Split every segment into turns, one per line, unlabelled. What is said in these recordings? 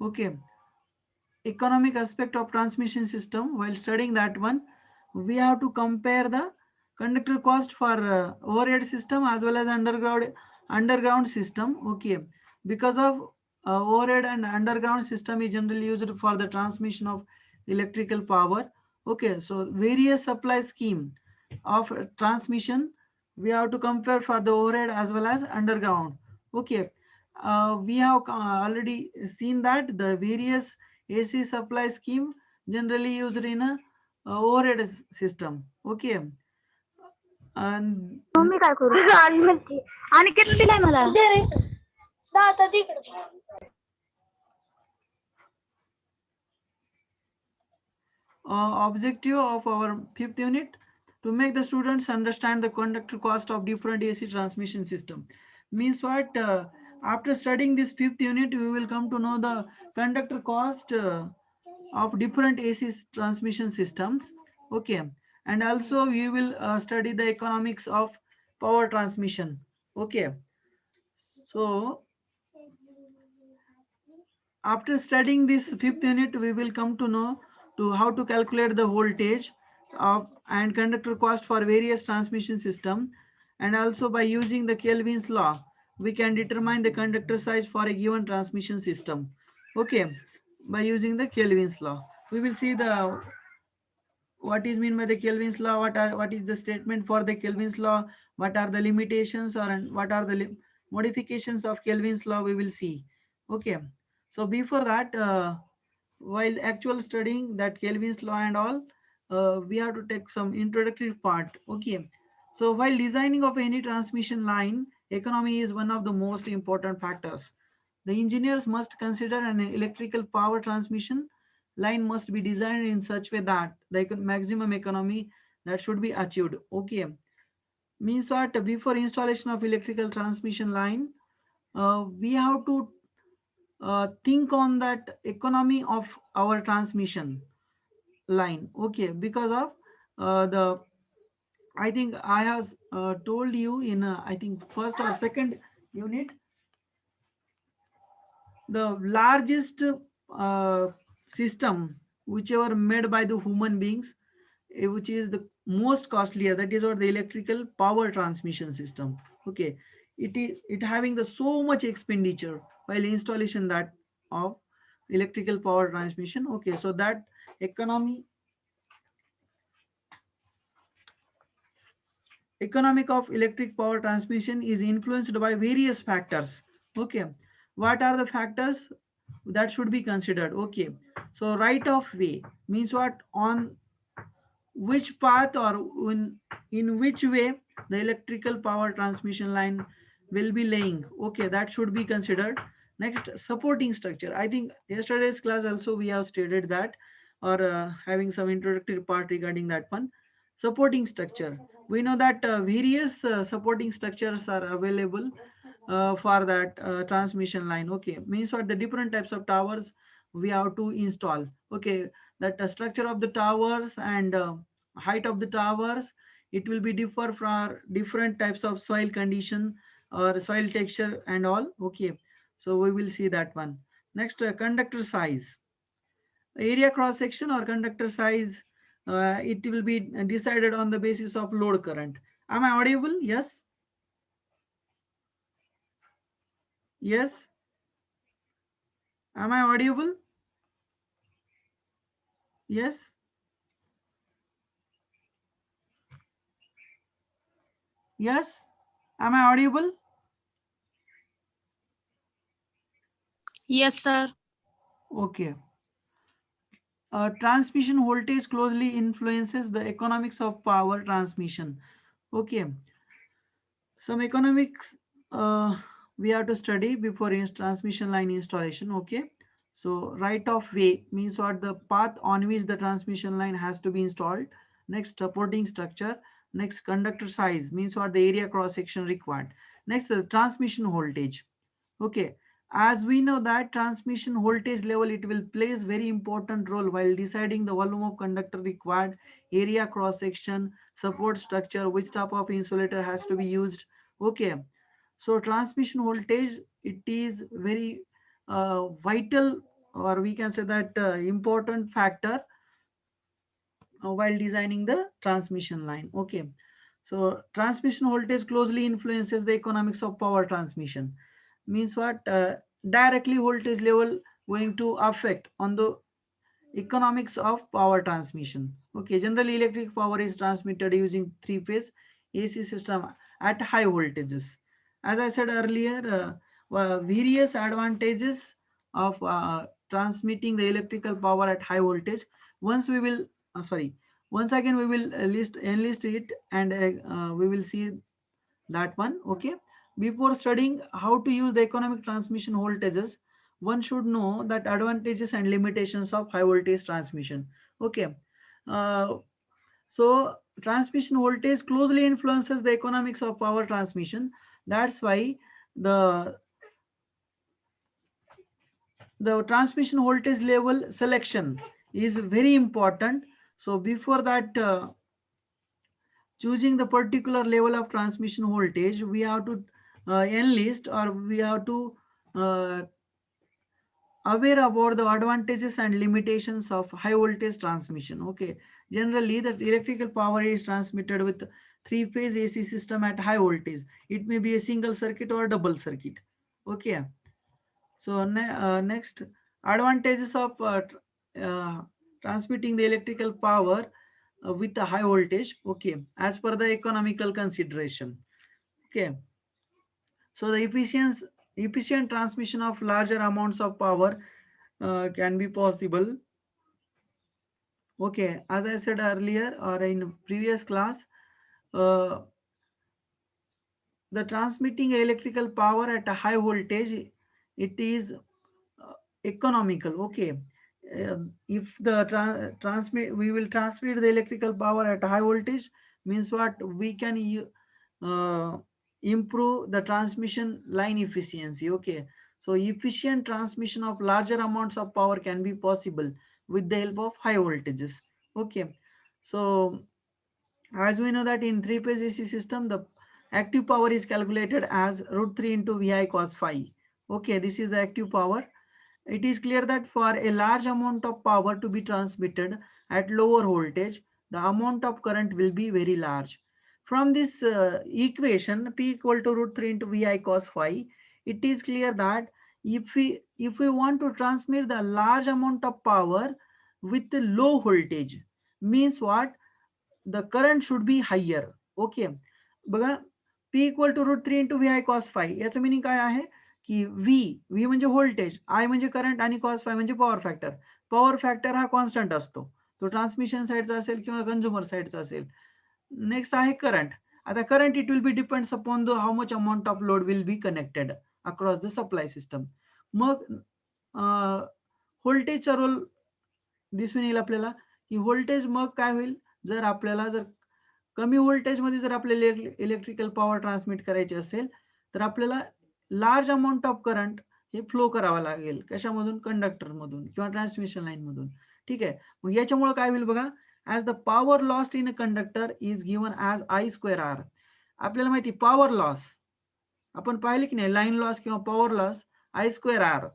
Okay, economic aspect of transmission system. While studying that one, we have to compare the conductor cost for overhead system as well as underground system. Okay, because of overhead and underground system is generally used for the transmission of electrical power. Okay, so various supply scheme of transmission we have to compare for the overhead as well as underground. Okay, we have already seen that the various AC supply scheme generally used in a overhead system. Okay, and
मग मी काय करू आणि म्हणते आणि किती दिलाय मला दे रे. दादा तिकडे.
objective of our fifth unit to make the students understand the conductor cost of different AC transmission system. Means what? After studying this fifth unit, we will come to know the conductor cost of different AC transmission systems. Okay, and also we will study the economics of power transmission. Okay, so after studying this fifth unit, we will come to know to how to calculate the voltage of and conductor cost for various transmission system, and also by using the Kelvin's law, we can determine the conductor size for a given transmission system. Okay, by using the Kelvin's law, we will see the what is mean by the Kelvin's law, what is the statement for the Kelvin's law, what are the limitations or what are the modifications of Kelvin's law, we will see. Okay, so before that, while actual studying that Kelvin's law and all, we have to take some introductory part. Okay, so while designing of any transmission line, economy is one of the most important factors. The engineers must consider an electrical power transmission line must be designed in such way that the maximum economy that should be achieved. Okay, means what? Before installation of electrical transmission line, we have to think on that economy of our transmission line. Okay, because of the I think I have told you in I think first or second unit, the largest system whichever made by the human beings, which is the most costlier, that is what the electrical power transmission system. Okay, it having the so much expenditure while installation that of electrical power transmission. Okay, so that economy economic of electric power transmission is influenced by various factors. Okay, what are the factors that should be considered? Okay, so right of way means what? On which path or in which way the electrical power transmission line will be laying. Okay, that should be considered. Next, supporting structure. I think yesterday's class also we have stated that, or having some introductory part regarding that one. Supporting structure, we know that various supporting structures are available for that transmission line. Okay, means what? The different types of towers we have to install. Okay, that the structure of the towers and height of the towers, it will be differ for different types of soil condition or soil texture and all. Okay, so we will see that one. Next, conductor size, area cross section or conductor size, it will be decided on the basis of load current. Am I audible? Yes. Yes. Am I audible? Yes. Yes. Am I audible?
Yes, sir.
Okay. Transmission voltage closely influences the economics of power transmission. Okay, some economics we have to study before transmission line installation. Okay, so right of way means what? The path on which the transmission line has to be installed. Next, supporting structure. Next, conductor size means what? The area cross section required. Next, the transmission voltage. Okay, as we know that transmission voltage level, it will plays very important role while deciding the volume of conductor required, area cross section, support structure, which type of insulator has to be used. Okay, so transmission voltage, it is very vital or we can say that important factor while designing the transmission line. Okay, so transmission voltage closely influences the economics of power transmission. Means what? Directly voltage level going to affect on the economics of power transmission. Okay, generally electric power is transmitted using three-phase AC system at high voltages. As I said earlier, various advantages of transmitting the electrical power at high voltage. Once we will, sorry, once again we will enlist it, and we will see that one. Okay, before studying how to use the economic transmission voltages, one should know that advantages and limitations of high voltage transmission. Okay, uh, so transmission voltage closely influences the economics of power transmission. That's why the the transmission voltage level selection is very important. So before that, choosing the particular level of transmission voltage, we have to enlist, or we have to uh, aware about the advantages and limitations of high voltage transmission. Okay, generally the electrical power is transmitted with three phase AC system at high voltage. It may be a single circuit or double circuit. Okay, so next, advantages of transmitting the electrical power with a high voltage. Okay, as per the economical consideration. Okay, so the efficient transmission of larger amounts of power can be possible. Okay, as I said earlier or in previous class, uh, the transmitting electrical power at a high voltage, it is economical. Okay, if the transmit we will transmit the electrical power at high voltage, means what? We can uh, improve the transmission line efficiency. Okay, so efficient transmission of larger amounts of power can be possible with the help of high voltages. Okay, so as we know that in three-phase AC system, the active power is calculated as root 3 into VI cos phi. Okay, this is the active power. It is clear that for a large amount of power to be transmitted at lower voltage, the amount of current will be very large. From this equation, P equal to root 3 into VI cos phi, it is clear that if we want to transmit the large amount of power with the low voltage, means what? The current should be higher. Okay, बघा, P equal to root 3 into V I cos phi, याचं meaning काय आहे की V म्हणजे voltage, आय म्हणजे current, आणि cos phi म्हणजे power factor. Power factor हा कॉन्स्टंट असतो, तो ट्रान्समिशन साईडचा असेल किंवा कन्झ्युमर साईडचा असेल. नेक्स्ट आहे करंट. आता current it will be depends upon the how much amount of load will be connected across the supply system. मग व्होल्टेजचा रोल दिसून येईल आपल्याला, की व्होल्टेज मग काय होईल, जर कमी व्होल्टेजमध्ये जर आपल्याला इलेक्ट्रिकल पॉवर ट्रान्समिट करायची असेल, तर आपल्याला लार्ज अमाऊंट ऑफ करंट हे फ्लो करावा लागेल. कशामधून? कंडक्टरमधून किंवा ट्रान्समिशन लाईनमधून. ठीक आहे, मग याच्यामुळे काय होईल बघा, as the power lost in a conductor is given as I square R. आपल्याला माहिती पॉवर लॉस आपण पाहिले की नाही, लाईन लॉस किंवा power loss I square R.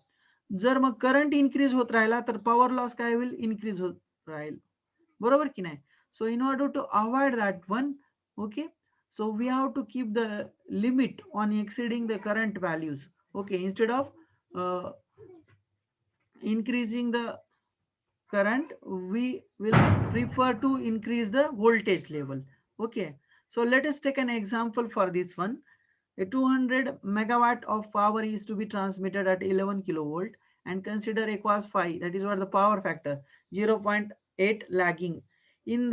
जर मग करंट इन्क्रीज होत राहिला तर पॉवर लॉस काय होईल? इन्क्रीज होत राहील. बरोबर की नाही? So in order to avoid that one, okay, so we have to keep the limit on exceeding the current values. Okay, instead of uh, increasing the current, we will prefer to increase the voltage level. Okay, so let us take an example for this one. A 200 megawatt of power is to be transmitted at 11 kilovolt, and consider a cos phi, that is what the power factor, 0.8 lagging. In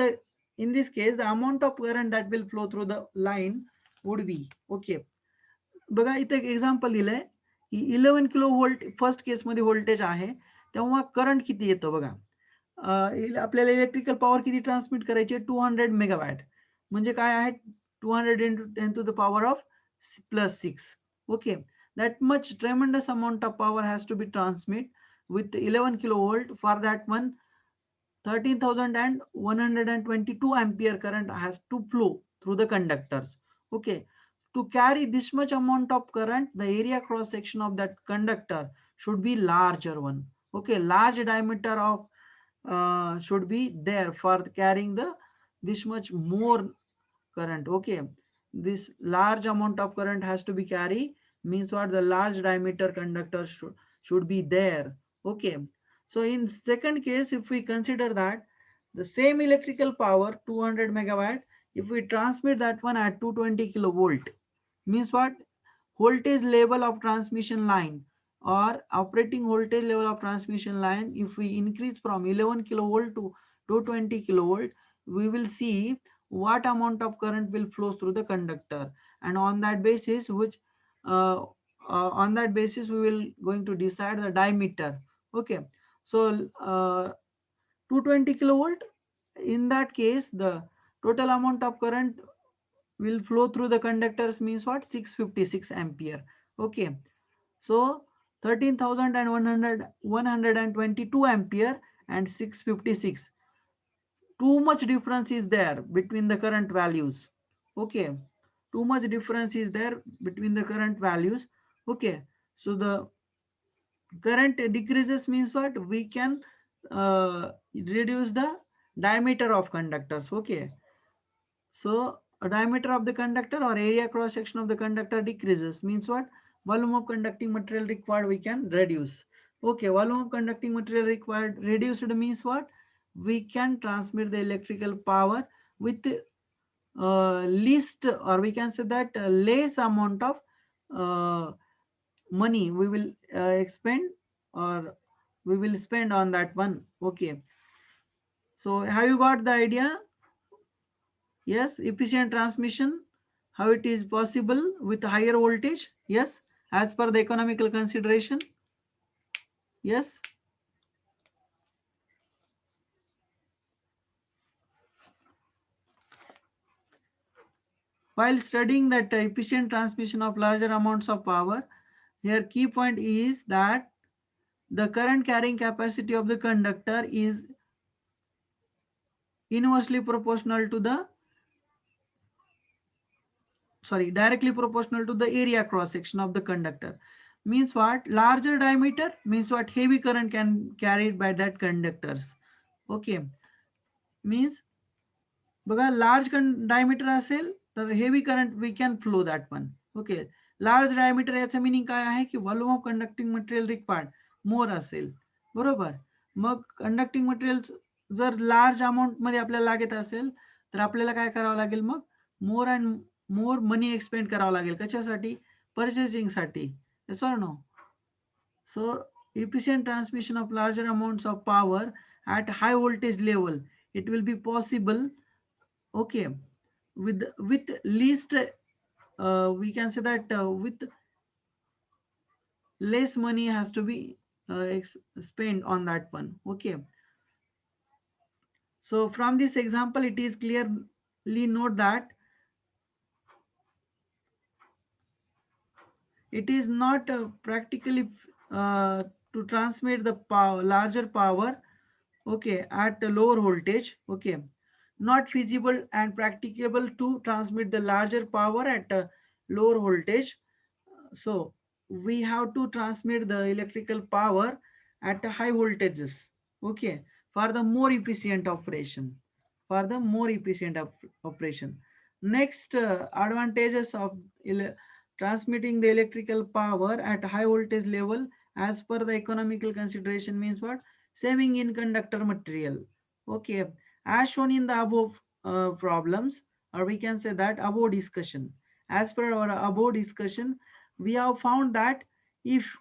this case, the amount of current that will flow through the line would be. Okay, बघा इथे एक example दिलंय की 11 kilo volt first केसमध्ये voltage आहे, तेव्हा current किती येतं बघा. आपल्याला इलेक्ट्रिकल पॉवर किती ट्रान्समिट करायची? 200 मेगावॅट. म्हणजे काय आहे? 200 into 10 to the power of plus 6. Okay, that much tremendous amount of power has to be transmit with 11 kilovolt. For that one, 13,122 ampere current has to flow through the conductors. Okay, to carry this much amount of current, the area cross section of that conductor should be larger one. Okay, large diameter of should be there for carrying the this much more current. Okay, this large amount of current has to be carry, means what, the large diameter conductor should be there. Okay, so in second case, if we consider that the same electrical power 200 megawatt, if we transmit that one at 220 kilovolt, means what, voltage level of transmission line or operating voltage level of transmission line, if we increase from 11 kilovolt to 220 kilovolt, we will see what amount of current will flow through the conductor, and on that basis uh, on that basis we will going to decide the diameter. Okay, so 220 kilovolt, in that case the total amount of current will flow through the conductors, means what, 656 ampere. Okay, so 13,122 ampere and 656, too much difference is there between the current values. Okay, too much difference is there between the current values. Okay, so the current decreases, means what, we can reduce the diameter of conductors. Okay, so a diameter of the conductor or area cross section of the conductor decreases, means what, volume of conducting material required we can reduce. Okay, volume of conducting material required reduced means what, we can transmit the electrical power with least, or we can say that less amount of uh, money we will expend, or we will spend on that one. Okay, so have you got the idea? Yes, efficient transmission, how it is possible with higher voltage? Yes, as per the economical consideration. Yes, while studying that efficient transmission of larger amounts of power, here key point is that the current carrying capacity of the conductor is inversely proportional to the, sorry, directly proportional to the area cross section of the conductor. Means what, larger diameter means what, heavy current can carried by that conductors. Okay, means बघा large diameter असेल तर heavy current we can flow that पण. Okay, large diameter याचं meaning काय आहे की volume of conducting material required more असेल, बरोबर. मग कंडक्टिंग मटेरियल जर लार्ज अमाऊंट मध्ये आपल्याला लागत असेल तर आपल्याला काय करावं लागेल, मग more and more money expend करावं लागेल. कशासाठी, पर्चेसिंगसाठी. Yes or no. So efficient transmission of larger amounts of power at high voltage level, it will be possible. Okay, with least we can say that with less money has to be spent on that one. Okay, so from this example it is clearly note that it is not practically to transmit the power, larger power, okay, at a lower voltage. Okay, not feasible and practicable to transmit the larger power at a lower voltage. So we have to transmit the electrical power at high voltages. Okay, for the more efficient operation, for the more efficient operation. Next advantages of transmitting the electrical power at high voltage level as per the economical consideration, means what, saving in conductor material. Okay, as shown in the above problems, or we can say that above discussion, as per our above discussion, we have found that if